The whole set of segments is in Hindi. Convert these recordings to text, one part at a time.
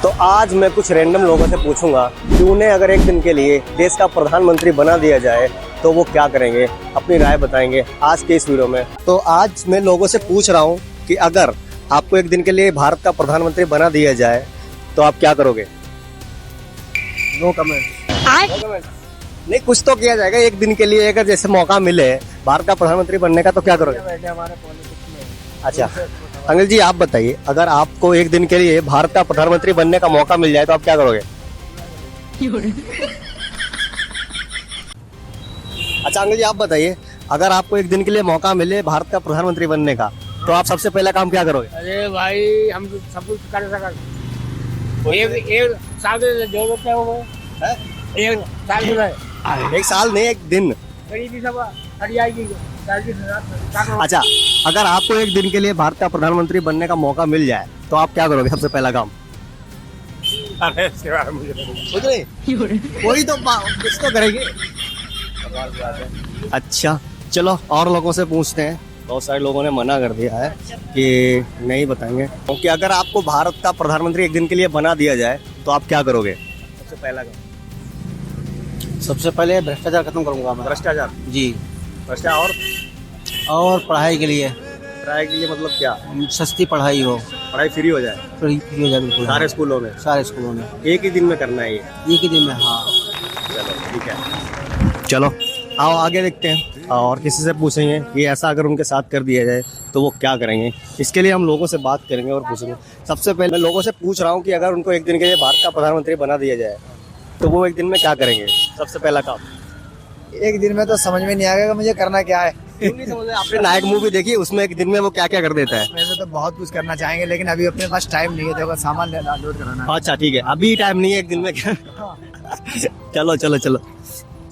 तो आज मैं कुछ रैंडम लोगों से पूछूंगा कि उन्हें अगर एक दिन के लिए देश का प्रधानमंत्री बना दिया जाए तो वो क्या करेंगे, अपनी राय बताएंगे आज के इस वीडियो में। तो आज मैं लोगों से पूछ रहा हूँ कि अगर आपको एक दिन के लिए भारत का प्रधानमंत्री बना दिया जाए तो आप क्या करोगे? No comment. नहीं, कुछ तो किया जाएगा एक दिन के लिए। अगर जैसे मौका मिले भारत का प्रधानमंत्री बनने का तो क्या करोगे? अच्छा अंकल जी, आप बताइए, अगर आपको एक दिन के लिए भारत का प्रधानमंत्री बनने का मौका मिल जाए तो आप क्या करोगे? अच्छा अंकल जी, आप बताइए, अगर आपको एक दिन के लिए मौका मिले भारत का प्रधानमंत्री बनने का तो आप सबसे पहला काम क्या करोगे? अरे भाई, हम तो सब कुछ कर सकते। एक साल जो होते हैं वो एक साल जो है, एक साल नहीं, एक दिन। गरीबी सब हट जाएगी। अच्छा, अगर आपको एक दिन के लिए भारत का प्रधानमंत्री बनने का मौका मिल जाए तो आप क्या करोगे सबसे पहला काम? अरे मुझे कुछ नहीं, कोई तो कुछ तो करेंगे। अच्छा चलो और लोगों से पूछते हैं। बहुत सारे लोगों ने मना कर दिया है कि नहीं बताएंगे, क्योंकि अगर आपको भारत का प्रधानमंत्री एक दिन के लिए बना दिया जाए तो आप क्या करोगे सबसे पहला काम? सबसे पहले भ्रष्टाचार खत्म करूंगा मैं। भ्रष्टाचार? जी। भ्रष्टाचार और पढ़ाई के लिए, पढ़ाई के लिए मतलब क्या? सस्ती पढ़ाई हो, पढ़ाई फ्री हो जाए फ्री हो जाए बिल्कुल। सारे स्कूलों में? सारे स्कूलों में एक ही दिन में करना है ये? एक ही दिन में, हाँ। चलो ठीक है, चलो आओ आगे देखते हैं और किसी से पूछेंगे कि ऐसा अगर उनके साथ कर दिया जाए तो वो क्या करेंगे। इसके लिए हम लोगों से बात करेंगे और पूछेंगे। सबसे पहले मैं लोगों से पूछ रहा हूँ कि अगर उनको एक दिन के लिए भारत का प्रधानमंत्री बना दिया जाए तो वो एक दिन में क्या करेंगे सबसे पहला काम? एक दिन में तो समझ में नहीं आएगा मुझे करना क्या है। नहीं समझ, आपने नायक मूवी देखी, उसमें एक दिन में वो क्या क्या कर देता है? वैसे तो बहुत कुछ करना चाहेंगे लेकिन अभी अपने पास टाइम नहीं है, देखो सामान लोड कराना है। अच्छा ठीक है, अभी टाइम नहीं है एक दिन में क्या? चलो चलो चलो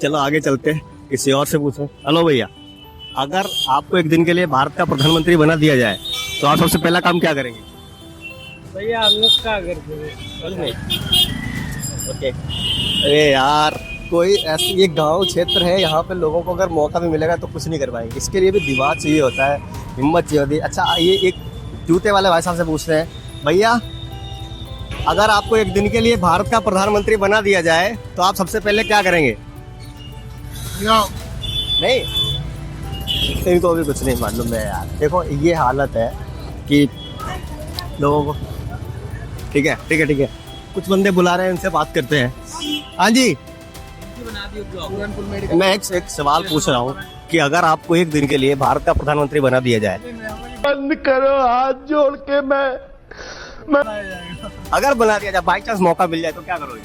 चलो आगे चलते हैं, किसी और से पूछो। हेलो भैया, अगर आपको एक दिन के लिए भारत का प्रधानमंत्री बना दिया जाए तो आप सबसे पहला काम क्या करेंगे? भैया हम लोग क्या करते? ओके। अरे यार, कोई ऐसी ये गांव क्षेत्र है, यहाँ पे लोगों को अगर मौका भी मिलेगा तो कुछ नहीं कर पाएंगे। इसके लिए भी दिमाग चाहिए होता है, हिम्मत चाहिए होती है। अच्छा ये एक जूते वाले भाई साहब से पूछते हैं, भैया अगर आपको एक दिन के लिए भारत का प्रधानमंत्री बना दिया जाए तो आप सबसे पहले क्या करेंगे? नहीं तेरी तो अभी कुछ नहीं मालूम है यार। देखो ये हालत है कि लोगों को, ठीक है ठीक है ठीक है, कुछ बंदे बुला रहे हैं, उनसे बात करते हैं। हाँ जी, मैं एक सवाल पूछ रहा हूँ कि अगर आपको एक दिन के लिए भारत का प्रधानमंत्री बना दिया जाए, बंद करो हाथ जोड़ के, मैं अगर बना दिया जाए, बाई चांस मौका मिल जाए तो क्या करोगे?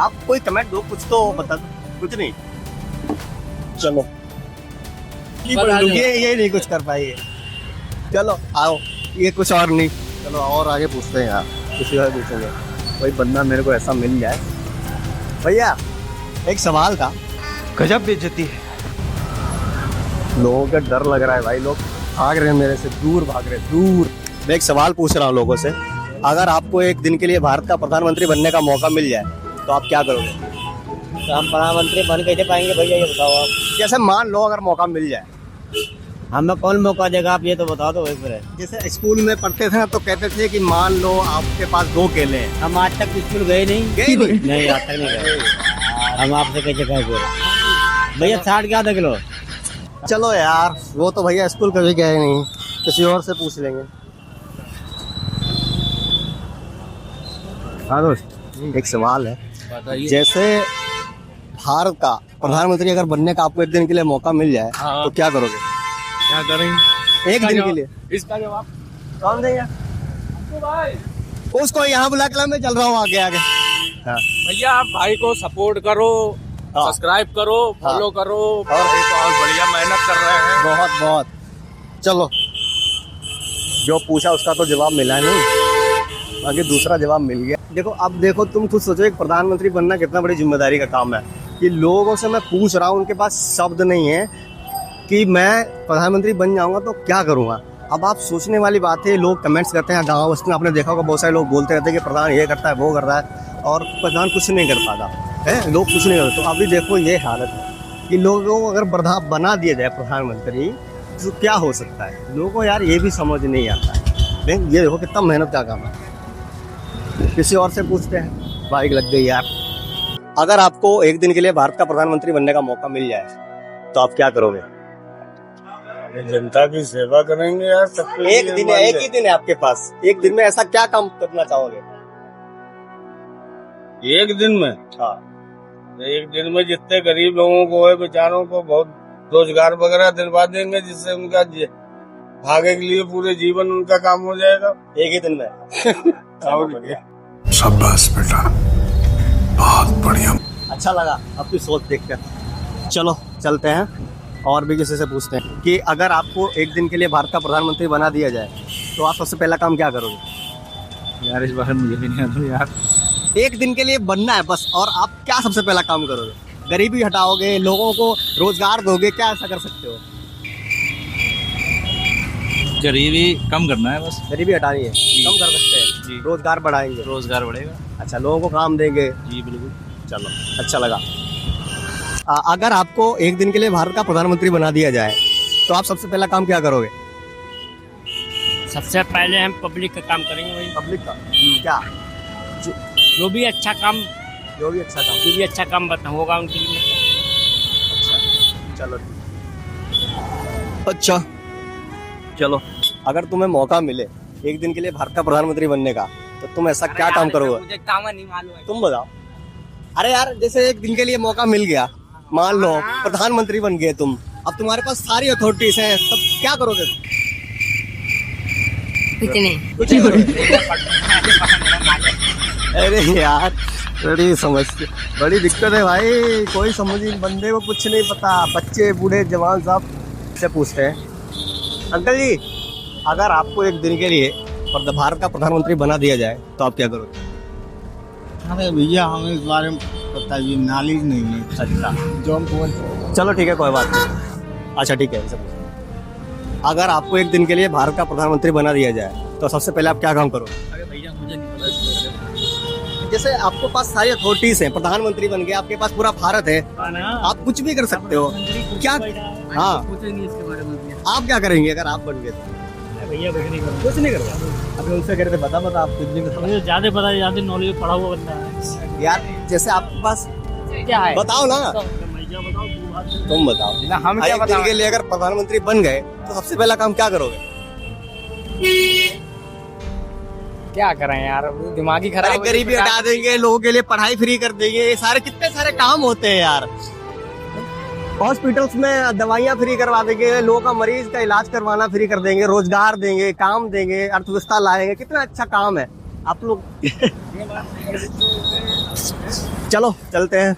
आप कोई कमेंट दो, कुछ तो बता दो। कुछ नहीं, चलो ये नहीं कुछ कर पाएंगे। चलो आओ, ये कुछ और नहीं, चलो और आगे पूछते हैं यार, किसी और पूछेंगे। कोई बंदा मेरे को ऐसा मिल जाए। भैया एक सवाल था। गजब बेइज्जती है। लोगों का डर लग रहा है भाई, लोग भाग रहे हैं मेरे से, दूर भाग रहे हैं, दूर। मैं एक सवाल पूछ रहा हूँ लोगों से, अगर आपको एक दिन के लिए भारत का प्रधानमंत्री बनने का मौका मिल जाए तो आप क्या करोगे? तो हम प्रधानमंत्री बन कैसे पाएंगे भैया, ये बताओ आप। जैसे मान लो अगर मौका मिल जाए, हमें कौन मौका देगा आप ये तो बताओ। तो वही जैसे स्कूल में पढ़ते थे ना तो कहते थे कि मान लो आपके पास 2 केले हैं। हम आज तक स्कूल गए नहीं। गए नहीं? नहीं आज तक नहीं गए। हम आपसे कैसे कहेंगे भैया 60 क्या था किलो? चलो यार, वो तो भैया स्कूल कभी गए नहीं, किसी और से पूछ लेंगे। हाँ दोस्त, एक सवाल है, जैसे भारत का प्रधानमंत्री अगर बनने का आपको एक दिन के लिए मौका मिल जाए तो क्या करोगे? क्या करेंगे एक दिन के लिए? इसका जवाब कौन देगा? उसको यहाँ बुला के मैं चल रहा हूँ आगे आगे। हाँ। भैया आप भाई को सपोर्ट करो, हाँ। सब्सक्राइब करो, फॉलो करो, और बहुत बढ़िया मेहनत कर रहे हैं। बहुत बहुत। चलो जो पूछा उसका तो जवाब मिला नहीं, बाकी दूसरा जवाब मिल गया। देखो अब देखो, तुम खुद सोचो एक प्रधानमंत्री बनना कितना बड़ी जिम्मेदारी का काम है। कि लोगों से मैं पूछ रहा हूँ, उनके पास शब्द नहीं है कि मैं प्रधानमंत्री बन जाऊंगा तो क्या करूँगा। अब आप सोचने वाली बात है, लोग कमेंट्स करते हैं गाँव बस्ती में, आपने देखा होगा बहुत सारे लोग बोलते रहते हैं कि प्रधान ये करता है वो करता है, और प्रधान कुछ नहीं कर पाता है, लोग कुछ नहीं करते। तो अभी देखो ये हालत है कि लोगों को अगर बना दिया जाए प्रधानमंत्री तो क्या हो सकता है, लोगों को यार ये भी समझ नहीं आता है। ये देखो कितना मेहनत का काम है। किसी और से पूछते हैं। बाइक लग गई यार। अगर आपको एक दिन के लिए भारत का प्रधानमंत्री बनने का मौका मिल जाए तो आप क्या करोगे? जनता की सेवा करेंगे यार। एक ही दिन है आपके पास। एक दिन में ऐसा क्या काम करना चाहोगे? एक दिन में? हाँ। एक दिन में जितने गरीब लोगों को है, बेचारों को बहुत रोजगार वगैरह दिलवा देंगे, जिससे उनका भागे के लिए पूरे जीवन उनका काम हो जाएगा एक ही दिन में। और क्या? शाबाश बेटा, बहुत बढ़िया। अच्छा लगा आपकी सोच देखकर। चलो चलते हैं और भी किसी से पूछते हैं कि अगर आपको एक दिन के लिए भारत का प्रधानमंत्री बना दिया जाए तो आप सबसे पहला काम क्या करोगे? यार इस बार मुझे भी नहीं आता यार। एक दिन के लिए बनना है बस, और आप क्या सबसे पहला काम करोगे? गरीबी हटाओगे, लोगों को रोजगार दोगे, क्या ऐसा कर सकते हो? गरीबी कम करना है बस। गरीबी हटानी है, कम कर सकते हैं जी। रोजगार बढ़ाएंगे। रोजगार बढ़ेगा। अच्छा, लोगों को काम देंगे। जी बिल्कुल। चलो अच्छा लगा। अगर आपको एक दिन के लिए भारत का प्रधानमंत्री बना दिया जाए तो आप सबसे पहला काम क्या करोगे? सबसे पहले हम पब्लिक का काम करेंगे वही। पब्लिक का क्या? जो भी अच्छा काम जो भी अच्छा काम। जो भी अच्छा काम होगा उनके लिए। चलो अच्छा, चलो अगर तुम्हें मौका मिले एक दिन के लिए भारत का प्रधानमंत्री बनने का तो तुम ऐसा क्या काम करोगे? मुझे काम नहीं मालूम है। तुम बताओ। अरे यार, जैसे एक दिन के लिए मौका मिल गया, मान लो प्रधानमंत्री बन गए तुम, अब तुम्हारे पास सारी अथॉरिटीज हैं, तब क्या करोगे? कुछ नहीं। कुछ नहीं करोगे? अरे यार, बड़ी समस्या, बड़ी दिक्कत है भाई। कोई समझ नहीं, बंदे को कुछ नहीं पता। बच्चे बूढ़े जवान सब से पूछते हैं, अंकल जी अगर आपको एक दिन के लिए भारत का प्रधानमंत्री बना दिया जाए तो आप क्या करोगे? अरे भैया हमें इस बारे में पता ही नॉलेज नहीं है। अच्छा चलो ठीक है, कोई बात नहीं। अच्छा ठीक है, अगर आपको एक दिन के लिए भारत का प्रधानमंत्री बना दिया जाए तो सबसे पहले आप क्या काम करोगे? अरे भैया मुझे नहीं पता। जैसे आपके पास सारी अथॉरिटीज हैं, प्रधानमंत्री बन गए, आपके पास पूरा भारत है, आप कुछ भी कर सकते हो। क्या? हाँ, आप क्या करेंगे अगर आप बन गए तो? भैया कुछ नहीं करता। कुछ नहीं करोगे? अभी उनसे कहते बता आप कुछ नहीं कर मुझे ज्यादा पता है, ज्यादा नॉलेज पढ़ा हुआ बंदा है यार। जैसे आपके पास क्या है? बताओ ना, भैया बताओ तुम बताओ। हम क्या एक दिन बताएं? के लिए अगर प्रधानमंत्री बन गए तो सबसे पहला काम क्या करोगे? क्या करें यार, दिमागी अरे खराब। गरीबी हटा देंगे, लोगों के लिए पढ़ाई फ्री कर देंगे, ये सारे कितने सारे काम होते हैं यार। हॉस्पिटल्स में दवाइयाँ फ्री करवा देंगे, लोगों का मरीज का इलाज करवाना फ्री कर देंगे, रोजगार देंगे, काम देंगे, अर्थव्यवस्था लाएंगे। कितना अच्छा काम है आप लोग। चलो चलते हैं।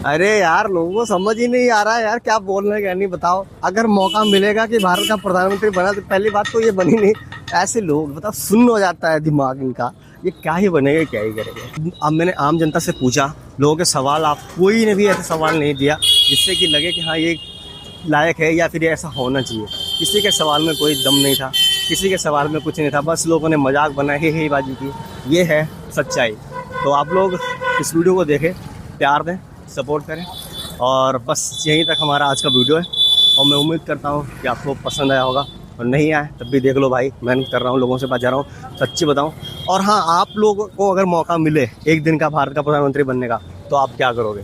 अरे यार, लोगों को समझ ही नहीं आ रहा है यार, क्या बोल रहे हैं क्या नहीं। बताओ, अगर मौका मिलेगा कि भारत का प्रधानमंत्री बना तो पहली बात तो ये बनी नहीं। ऐसे लोग बताओ, सुन्न हो जाता है दिमाग इनका, ये क्या ही बनेगा, क्या ही करेंगे। अब मैंने आम जनता से पूछा, लोगों के सवाल, आप कोई ने भी ऐसा सवाल नहीं दिया जिससे कि लगे कि हाँ ये लायक है या फिर ऐसा होना चाहिए। किसी के सवाल में कोई दम नहीं था, किसी के सवाल में कुछ नहीं था, बस लोगों ने मजाक बनाए ही बाजी की। ये है सच्चाई। तो आप लोग इस वीडियो को देखें, प्यार दें, सपोर्ट करें, और बस यहीं तक हमारा आज का वीडियो है। और मैं उम्मीद करता हूँ कि आपको पसंद आया होगा, और नहीं आए तब भी देख लो भाई, मेहनत कर रहा हूँ, लोगों से बात जा रहा हूँ, सच्ची बताऊँ। और हाँ, आप लोगों को अगर मौका मिले एक दिन का भारत का प्रधानमंत्री बनने का तो आप क्या करोगे?